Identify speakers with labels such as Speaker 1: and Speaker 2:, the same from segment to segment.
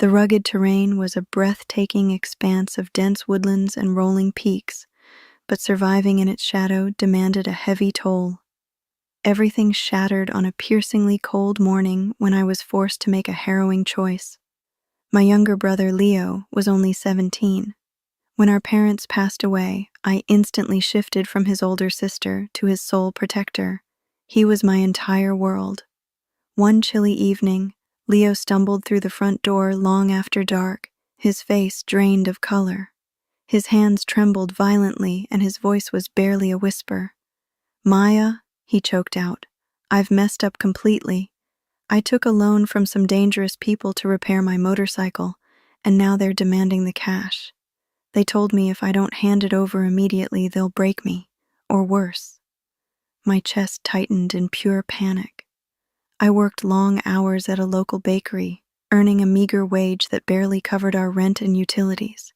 Speaker 1: The rugged terrain was a breathtaking expanse of dense woodlands and rolling peaks, but surviving in its shadow demanded a heavy toll. Everything shattered on a piercingly cold morning when I was forced to make a harrowing choice. My younger brother, Leo, was only 17. When our parents passed away, I instantly shifted from his older sister to his sole protector. He was my entire world. One chilly evening, Leo stumbled through the front door long after dark, his face drained of color. His hands trembled violently and his voice was barely a whisper. "Maya," he choked out, "I've messed up completely. I took a loan from some dangerous people to repair my motorcycle, and now they're demanding the cash. They told me if I don't hand it over immediately, they'll break me, or worse." My chest tightened in pure panic. I worked long hours at a local bakery, earning a meager wage that barely covered our rent and utilities.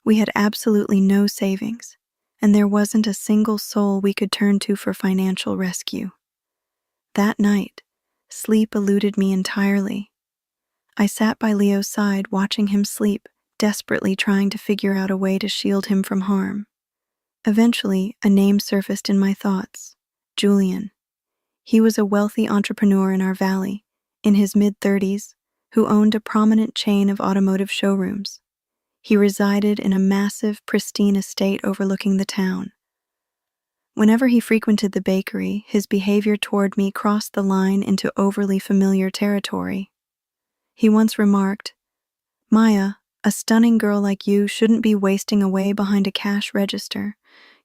Speaker 1: We had absolutely no savings, and there wasn't a single soul we could turn to for financial rescue. That night, sleep eluded me entirely. I sat by Leo's side watching him sleep, desperately trying to figure out a way to shield him from harm. Eventually, a name surfaced in my thoughts: Julian. He was a wealthy entrepreneur in our valley, in his mid-30s, who owned a prominent chain of automotive showrooms. He resided in a massive, pristine estate overlooking the town. Whenever he frequented the bakery, his behavior toward me crossed the line into overly familiar territory. He once remarked, "Maya, a stunning girl like you shouldn't be wasting away behind a cash register.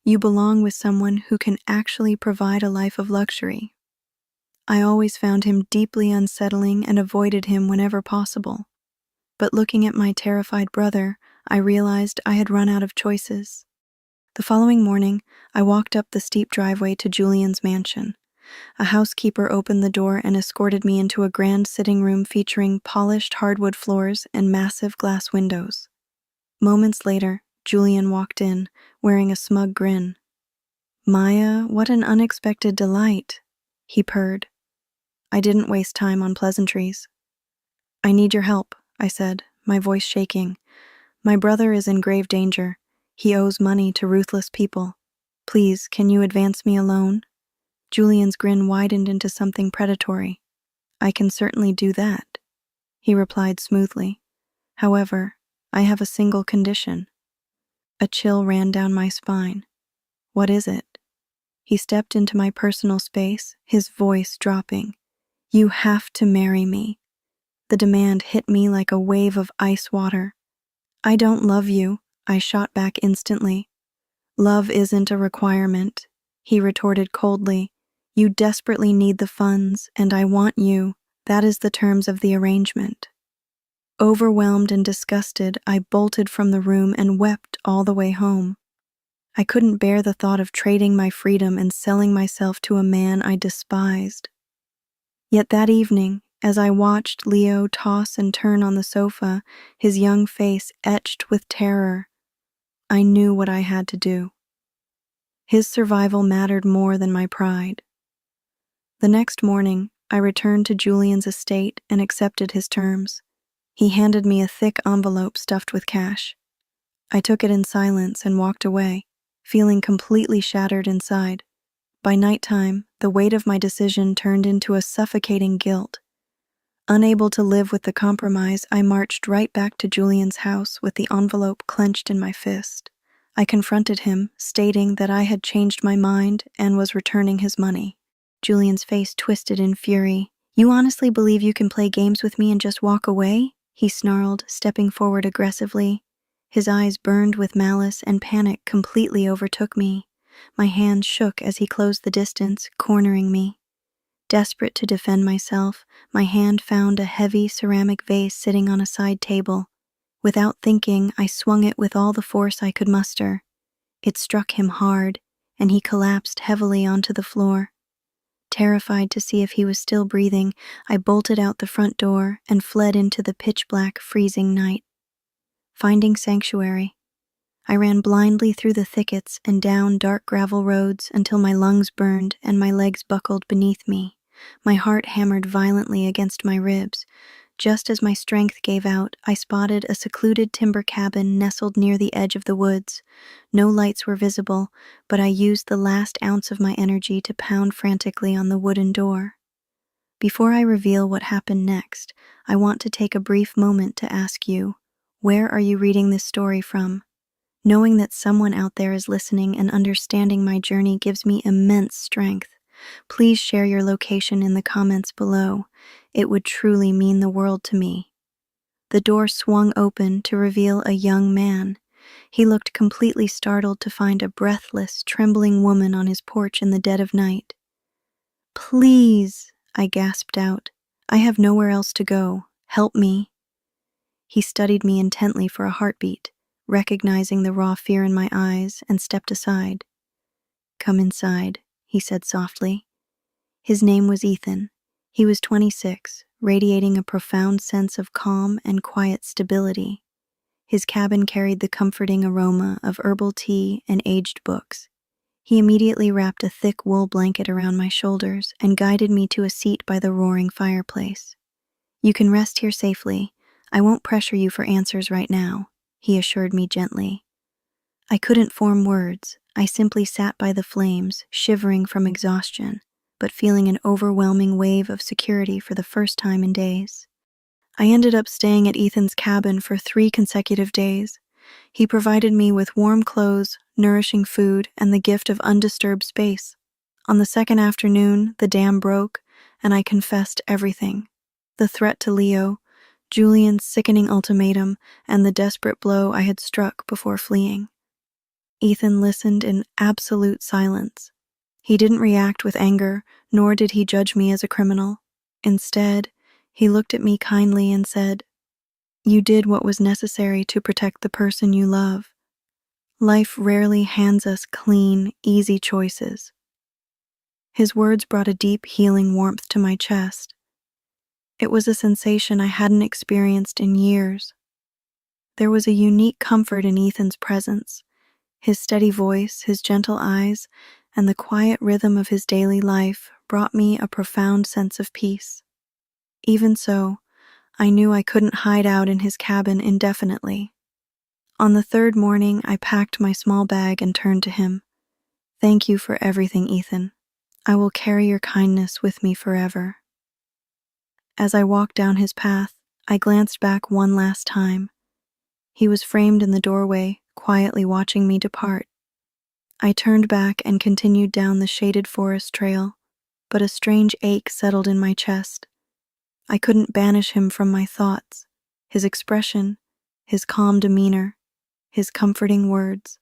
Speaker 1: You belong with someone who can actually provide a life of luxury." I always found him deeply unsettling and avoided him whenever possible. But looking at my terrified brother, I realized I had run out of choices. The following morning, I walked up the steep driveway to Julian's mansion. A housekeeper opened the door and escorted me into a grand sitting room featuring polished hardwood floors and massive glass windows. Moments later, Julian walked in, wearing a smug grin. "Maya, what an unexpected delight," he purred. I didn't waste time on pleasantries. "I need your help," I said, my voice shaking. "My brother is in grave danger. He owes money to ruthless people. Please, can you advance me a loan?" Julian's grin widened into something predatory. "I can certainly do that," he replied smoothly. "However, I have a single condition." A chill ran down my spine. "What is it?" He stepped into my personal space, his voice dropping. "You have to marry me." The demand hit me like a wave of ice water. "I don't love you," I shot back instantly. "Love isn't a requirement," he retorted coldly. "You desperately need the funds, and I want you. That is the terms of the arrangement." Overwhelmed and disgusted, I bolted from the room and wept all the way home. I couldn't bear the thought of trading my freedom and selling myself to a man I despised. Yet that evening, as I watched Leo toss and turn on the sofa, his young face etched with terror, I knew what I had to do. His survival mattered more than my pride. The next morning, I returned to Julian's estate and accepted his terms. He handed me a thick envelope stuffed with cash. I took it in silence and walked away, feeling completely shattered inside. By nighttime, the weight of my decision turned into a suffocating guilt. Unable to live with the compromise, I marched right back to Julian's house with the envelope clenched in my fist. I confronted him, stating that I had changed my mind and was returning his money. Julian's face twisted in fury. "You honestly believe you can play games with me and just walk away?" he snarled, stepping forward aggressively. His eyes burned with malice and panic completely overtook me. My hands shook as he closed the distance, cornering me. Desperate to defend myself, my hand found a heavy ceramic vase sitting on a side table. Without thinking, I swung it with all the force I could muster. It struck him hard, and he collapsed heavily onto the floor. Terrified to see if he was still breathing, I bolted out the front door and fled into the pitch-black, freezing night. Finding sanctuary, I ran blindly through the thickets and down dark gravel roads until my lungs burned and my legs buckled beneath me. My heart hammered violently against my ribs. Just as my strength gave out, I spotted a secluded timber cabin nestled near the edge of the woods. No lights were visible, but I used the last ounce of my energy to pound frantically on the wooden door. Before I reveal what happened next, I want to take a brief moment to ask you, where are you reading this story from? Knowing that someone out there is listening and understanding my journey gives me immense strength. Please share your location in the comments below. It would truly mean the world to me. The door swung open to reveal a young man. He looked completely startled to find a breathless, trembling woman on his porch in the dead of night. "Please," I gasped out. "I have nowhere else to go. Help me." He studied me intently for a heartbeat, recognizing the raw fear in my eyes, and stepped aside. "Come inside," he said softly. His name was Ethan. He was 26, radiating a profound sense of calm and quiet stability. His cabin carried the comforting aroma of herbal tea and aged books. He immediately wrapped a thick wool blanket around my shoulders and guided me to a seat by the roaring fireplace. "You can rest here safely. I won't pressure you for answers right now," he assured me gently. I couldn't form words. I simply sat by the flames, shivering from exhaustion, but feeling an overwhelming wave of security for the first time in days. I ended up staying at Ethan's cabin for 3 consecutive days. He provided me with warm clothes, nourishing food, and the gift of undisturbed space. On the second afternoon, the dam broke, and I confessed everything. The threat to Leo, Julian's sickening ultimatum, and the desperate blow I had struck before fleeing. Ethan listened in absolute silence. He didn't react with anger, nor did he judge me as a criminal. Instead, he looked at me kindly and said, "You did what was necessary to protect the person you love. Life rarely hands us clean, easy choices." His words brought a deep, healing warmth to my chest. It was a sensation I hadn't experienced in years. There was a unique comfort in Ethan's presence. His steady voice, his gentle eyes, and the quiet rhythm of his daily life brought me a profound sense of peace. Even so, I knew I couldn't hide out in his cabin indefinitely. On the 3rd morning, I packed my small bag and turned to him. "Thank you for everything, Ethan. I will carry your kindness with me forever." As I walked down his path, I glanced back one last time. He was framed in the doorway, quietly watching me depart. I turned back and continued down the shaded forest trail, but a strange ache settled in my chest. I couldn't banish him from my thoughts, his expression, his calm demeanor, his comforting words.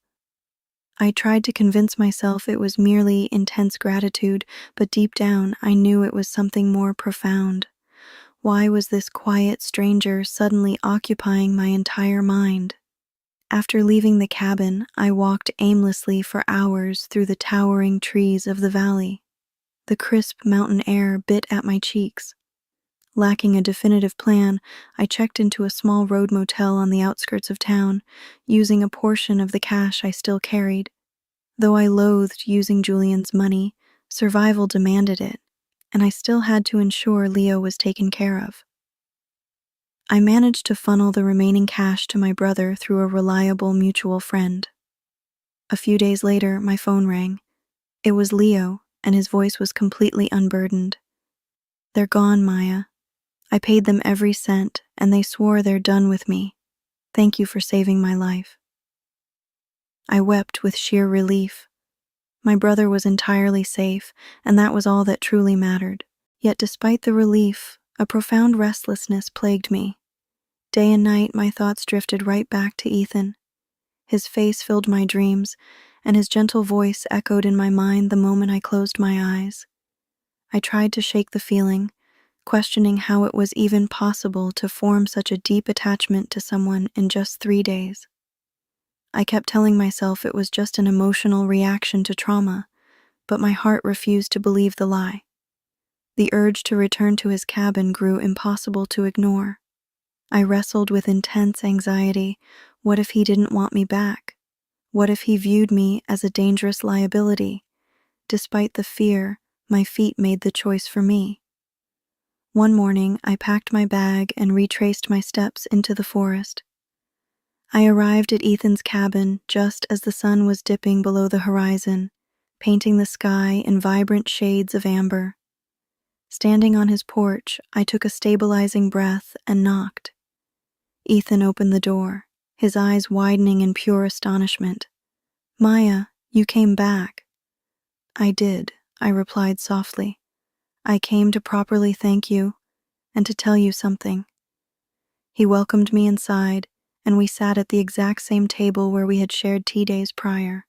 Speaker 1: I tried to convince myself it was merely intense gratitude, but deep down I knew it was something more profound. Why was this quiet stranger suddenly occupying my entire mind? After leaving the cabin, I walked aimlessly for hours through the towering trees of the valley. The crisp mountain air bit at my cheeks. Lacking a definitive plan, I checked into a small road motel on the outskirts of town, using a portion of the cash I still carried. Though I loathed using Julian's money, survival demanded it, and I still had to ensure Leo was taken care of. I managed to funnel the remaining cash to my brother through a reliable mutual friend. A few days later, my phone rang. It was Leo, and his voice was completely unburdened. "They're gone, Maya. I paid them every cent, and they swore they're done with me. Thank you for saving my life." I wept with sheer relief. My brother was entirely safe, and that was all that truly mattered. Yet despite the relief, a profound restlessness plagued me. Day and night, my thoughts drifted right back to Ethan. His face filled my dreams, and his gentle voice echoed in my mind the moment I closed my eyes. I tried to shake the feeling, questioning how it was even possible to form such a deep attachment to someone in just 3 days. I kept telling myself it was just an emotional reaction to trauma, but my heart refused to believe the lie. The urge to return to his cabin grew impossible to ignore. I wrestled with intense anxiety. What if he didn't want me back? What if he viewed me as a dangerous liability? Despite the fear, my feet made the choice for me. One morning, I packed my bag and retraced my steps into the forest. I arrived at Ethan's cabin just as the sun was dipping below the horizon, painting the sky in vibrant shades of amber. Standing on his porch, I took a stabilizing breath and knocked. Ethan opened the door, his eyes widening in pure astonishment. "Maya, you came back." "I did," I replied softly. "I came to properly thank you and to tell you something." He welcomed me inside, and we sat at the exact same table where we had shared tea days prior.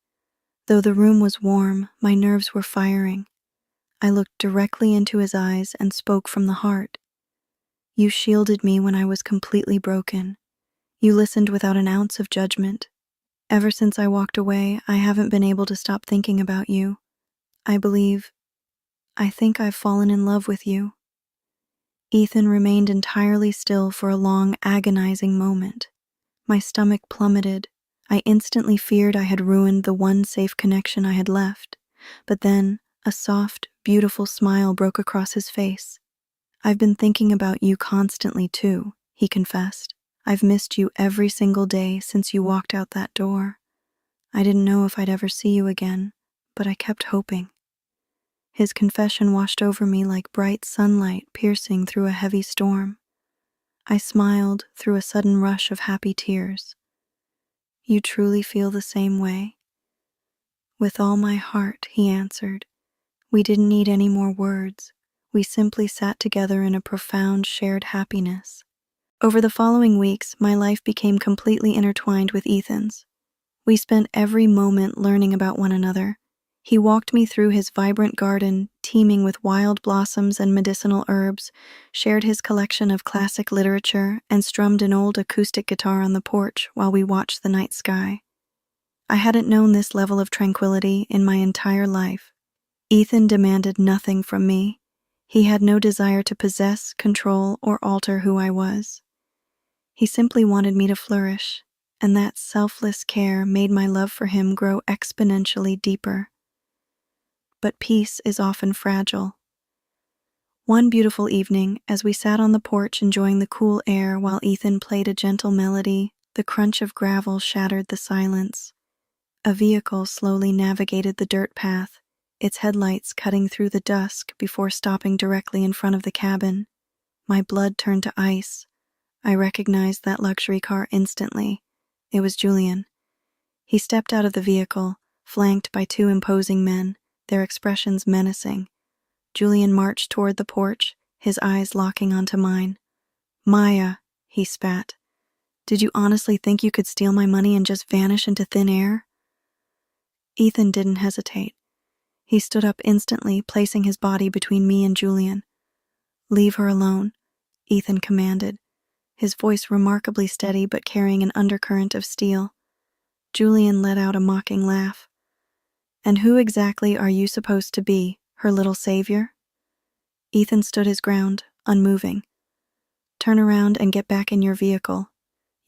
Speaker 1: Though the room was warm, my nerves were firing. I looked directly into his eyes and spoke from the heart. "You shielded me when I was completely broken. You listened without an ounce of judgment. Ever since I walked away, I haven't been able to stop thinking about you. I think I've fallen in love with you." Ethan remained entirely still for a long, agonizing moment. My stomach plummeted. I instantly feared I had ruined the one safe connection I had left. But then, a soft, beautiful smile broke across his face. "I've been thinking about you constantly too," he confessed. "I've missed you every single day since you walked out that door. I didn't know if I'd ever see you again, but I kept hoping." His confession washed over me like bright sunlight piercing through a heavy storm. I smiled through a sudden rush of happy tears. "You truly feel the same way?" "With all my heart," he answered. We didn't need any more words. We simply sat together in a profound shared happiness. Over the following weeks, my life became completely intertwined with Ethan's. We spent every moment learning about one another. He walked me through his vibrant garden, teeming with wild blossoms and medicinal herbs, shared his collection of classic literature, and strummed an old acoustic guitar on the porch while we watched the night sky. I hadn't known this level of tranquility in my entire life. Ethan demanded nothing from me. He had no desire to possess, control, or alter who I was. He simply wanted me to flourish, and that selfless care made my love for him grow exponentially deeper. But peace is often fragile. One beautiful evening, as we sat on the porch enjoying the cool air while Ethan played a gentle melody, the crunch of gravel shattered the silence. A vehicle slowly navigated the dirt path, its headlights cutting through the dusk before stopping directly in front of the cabin. My blood turned to ice. I recognized that luxury car instantly. It was Julian. He stepped out of the vehicle, flanked by two imposing men, their expressions menacing. Julian marched toward the porch, his eyes locking onto mine. "Maya," he spat. "Did you honestly think you could steal my money and just vanish into thin air?" Ethan didn't hesitate. He stood up instantly, placing his body between me and Julian. "Leave her alone," Ethan commanded, his voice remarkably steady but carrying an undercurrent of steel. Julian let out a mocking laugh. "And who exactly are you supposed to be, her little savior?" Ethan stood his ground, unmoving. "Turn around and get back in your vehicle.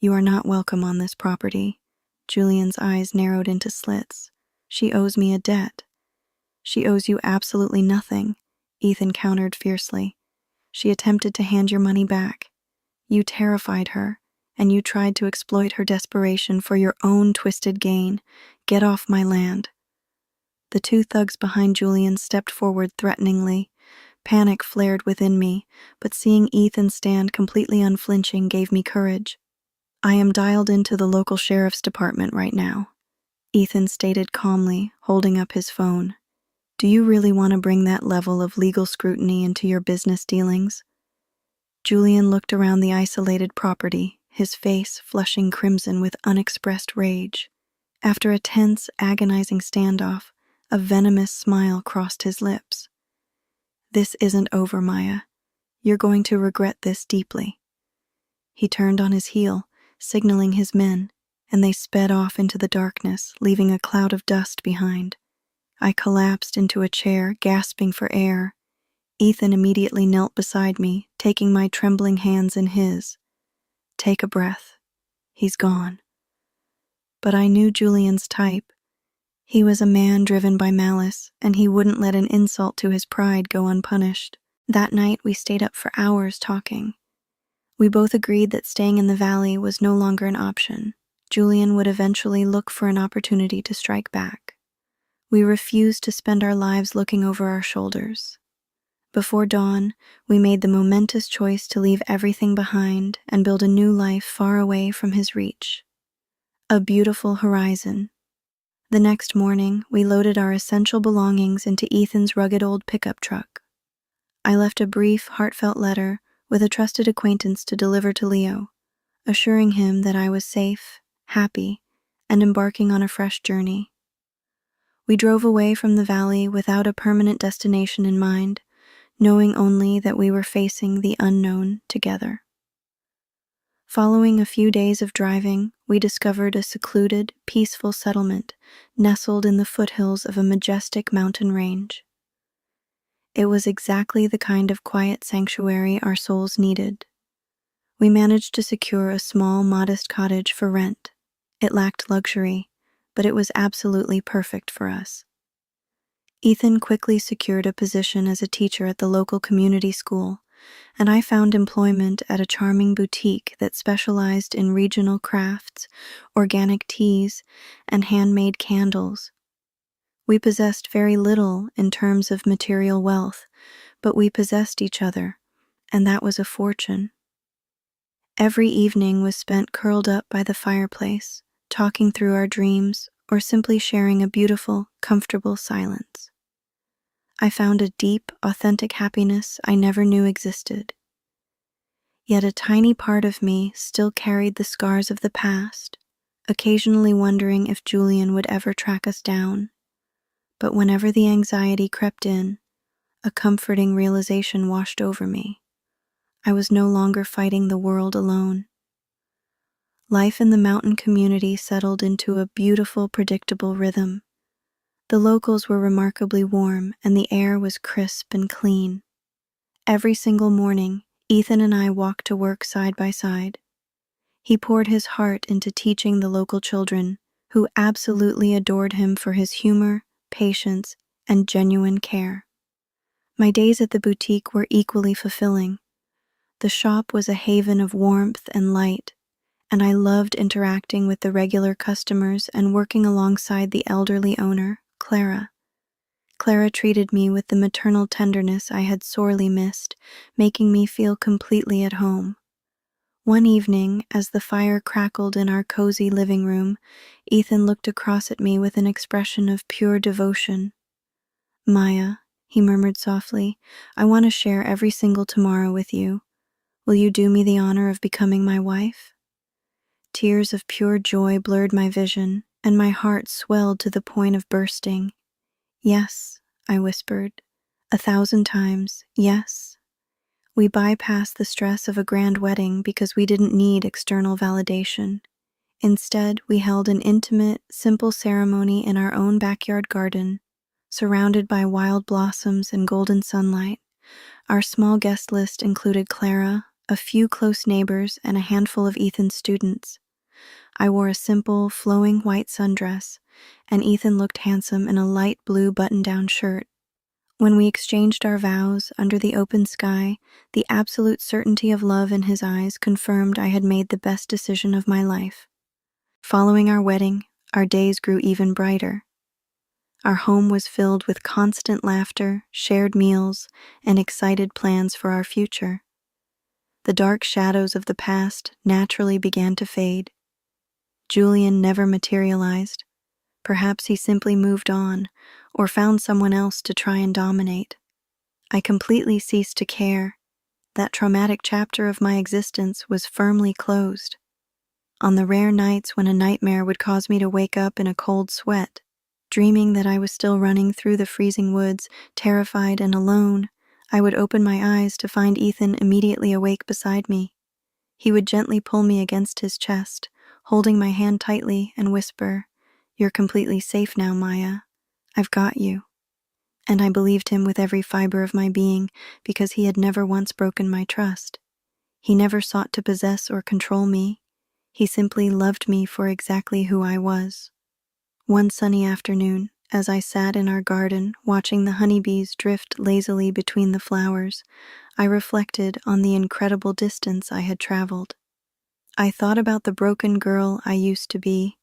Speaker 1: You are not welcome on this property." Julian's eyes narrowed into slits. "She owes me a debt." "She owes you absolutely nothing," Ethan countered fiercely. "She attempted to hand your money back. You terrified her, and you tried to exploit her desperation for your own twisted gain. Get off my land." The two thugs behind Julian stepped forward threateningly. Panic flared within me, but seeing Ethan stand completely unflinching gave me courage. "I am dialed into the local sheriff's department right now," Ethan stated calmly, holding up his phone. "Do you really want to bring that level of legal scrutiny into your business dealings?" Julian looked around the isolated property, his face flushing crimson with unexpressed rage. After a tense, agonizing standoff, a venomous smile crossed his lips. "This isn't over, Maya. You're going to regret this deeply." He turned on his heel, signaling his men, and they sped off into the darkness, leaving a cloud of dust behind. I collapsed into a chair, gasping for air. Ethan immediately knelt beside me, taking my trembling hands in his. "Take a breath. He's gone." But I knew Julian's type. He was a man driven by malice, and he wouldn't let an insult to his pride go unpunished. That night, we stayed up for hours talking. We both agreed that staying in the valley was no longer an option. Julian would eventually look for an opportunity to strike back. We refused to spend our lives looking over our shoulders. Before dawn, we made the momentous choice to leave everything behind and build a new life far away from his reach. A beautiful horizon. The next morning, we loaded our essential belongings into Ethan's rugged old pickup truck. I left a brief, heartfelt letter with a trusted acquaintance to deliver to Leo, assuring him that I was safe, happy, and embarking on a fresh journey. We drove away from the valley without a permanent destination in mind, knowing only that we were facing the unknown together. Following a few days of driving, we discovered a secluded, peaceful settlement nestled in the foothills of a majestic mountain range. It was exactly the kind of quiet sanctuary our souls needed. We managed to secure a small, modest cottage for rent. It lacked luxury, but it was absolutely perfect for us. Ethan quickly secured a position as a teacher at the local community school, and I found employment at a charming boutique that specialized in regional crafts, organic teas, and handmade candles. We possessed very little in terms of material wealth, but we possessed each other, and that was a fortune. Every evening was spent curled up by the fireplace, talking through our dreams, or simply sharing a beautiful, comfortable silence. I found a deep, authentic happiness I never knew existed. Yet a tiny part of me still carried the scars of the past, occasionally wondering if Julian would ever track us down. But whenever the anxiety crept in, a comforting realization washed over me. I was no longer fighting the world alone. Life in the mountain community settled into a beautiful, predictable rhythm. The locals were remarkably warm, and the air was crisp and clean. Every single morning, Ethan and I walked to work side by side. He poured his heart into teaching the local children, who absolutely adored him for his humor, patience, and genuine care. My days at the boutique were equally fulfilling. The shop was a haven of warmth and light, and I loved interacting with the regular customers and working alongside the elderly owner, Clara. Clara treated me with the maternal tenderness I had sorely missed, making me feel completely at home. One evening, as the fire crackled in our cozy living room, Ethan looked across at me with an expression of pure devotion. "Maya," he murmured softly, "I want to share every single tomorrow with you. Will you do me the honor of becoming my wife?" Tears of pure joy blurred my vision, and my heart swelled to the point of bursting. "Yes," I whispered, 1,000 times, yes. We bypassed the stress of a grand wedding because we didn't need external validation. Instead, we held an intimate, simple ceremony in our own backyard garden, surrounded by wild blossoms and golden sunlight. Our small guest list included Clara, a few close neighbors, and a handful of Ethan's students. I wore a simple, flowing white sundress, and Ethan looked handsome in a light blue button-down shirt. When we exchanged our vows under the open sky, the absolute certainty of love in his eyes confirmed I had made the best decision of my life. Following our wedding, our days grew even brighter. Our home was filled with constant laughter, shared meals, and excited plans for our future. The dark shadows of the past naturally began to fade. Julian never materialized. Perhaps he simply moved on, or found someone else to try and dominate. I completely ceased to care. That traumatic chapter of my existence was firmly closed. On the rare nights when a nightmare would cause me to wake up in a cold sweat, dreaming that I was still running through the freezing woods, terrified and alone, I would open my eyes to find Ethan immediately awake beside me. He would gently pull me against his chest, holding my hand tightly, and whisper, "You're completely safe now, Maya. I've got you." And I believed him with every fiber of my being because he had never once broken my trust. He never sought to possess or control me. He simply loved me for exactly who I was. One sunny afternoon, As I sat in our garden, watching the honeybees drift lazily between the flowers, I reflected on the incredible distance I had traveled. I thought about the broken girl I used to be,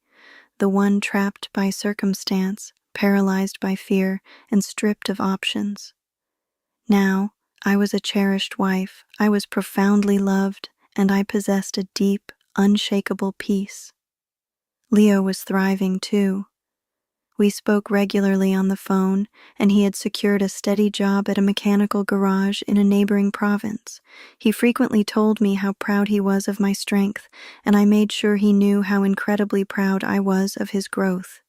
Speaker 1: the one trapped by circumstance, paralyzed by fear, and stripped of options. Now, I was a cherished wife, I was profoundly loved, and I possessed a deep, unshakable peace. Leo was thriving too. We spoke regularly on the phone, and he had secured a steady job at a mechanical garage in a neighboring province. He frequently told me how proud he was of my strength, and I made sure he knew how incredibly proud I was of his growth.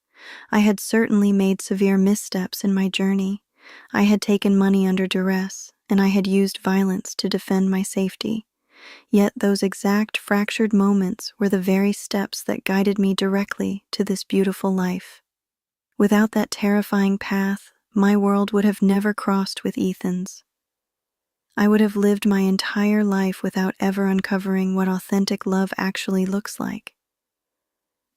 Speaker 1: I had certainly made severe missteps in my journey. I had taken money under duress, and I had used violence to defend my safety. Yet those exact fractured moments were the very steps that guided me directly to this beautiful life. Without that terrifying path, my world would have never crossed with Ethan's. I would have lived my entire life without ever uncovering what authentic love actually looks like.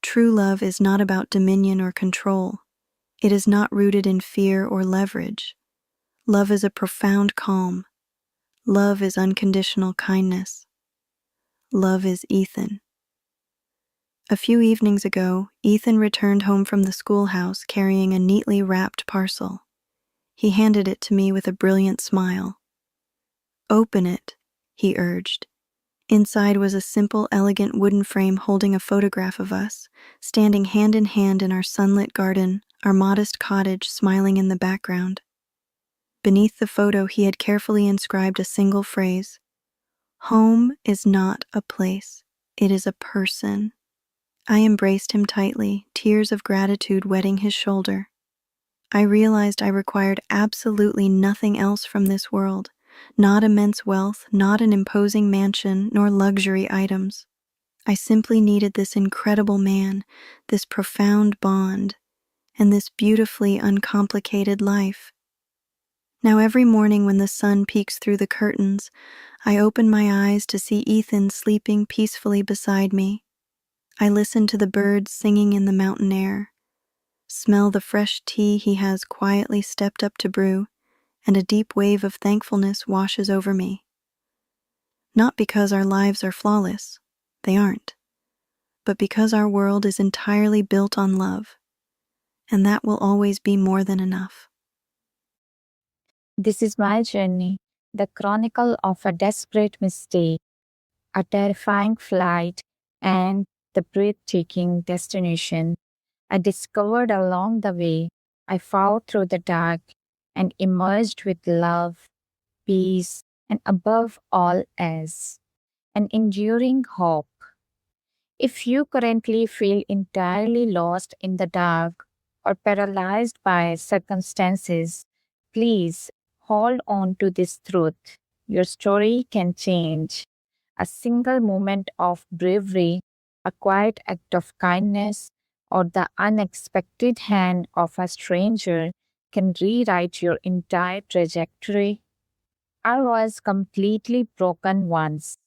Speaker 1: True love is not about dominion or control. It is not rooted in fear or leverage. Love is a profound calm. Love is unconditional kindness. Love is Ethan. A few evenings ago, Ethan returned home from the schoolhouse carrying a neatly wrapped parcel. He handed it to me with a brilliant smile. "Open it," he urged. Inside was a simple, elegant wooden frame holding a photograph of us, standing hand in hand in our sunlit garden, our modest cottage smiling in the background. Beneath the photo, he had carefully inscribed a single phrase: "Home is not a place, it is a person." I embraced him tightly, tears of gratitude wetting his shoulder. I realized I required absolutely nothing else from this world, not immense wealth, not an imposing mansion, nor luxury items. I simply needed this incredible man, this profound bond, and this beautifully uncomplicated life. Now every morning when the sun peeks through the curtains, I open my eyes to see Ethan sleeping peacefully beside me. I listen to the birds singing in the mountain air, smell the fresh tea he has quietly stepped up to brew, and a deep wave of thankfulness washes over me. Not because our lives are flawless, they aren't, but because our world is entirely built on love, and that will always be more than enough.
Speaker 2: This is my journey, the chronicle of a desperate mistake, a terrifying flight, and the breathtaking destination I discovered along the way. I fought through the dark and emerged with love, peace, and above all else, an enduring hope. If you currently feel entirely lost in the dark or paralyzed by circumstances, please hold on to this truth. Your story can change. A single moment of bravery, a quiet act of kindness, or the unexpected hand of a stranger can rewrite your entire trajectory. I was completely broken once,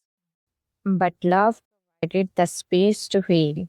Speaker 2: but love provided the space to heal.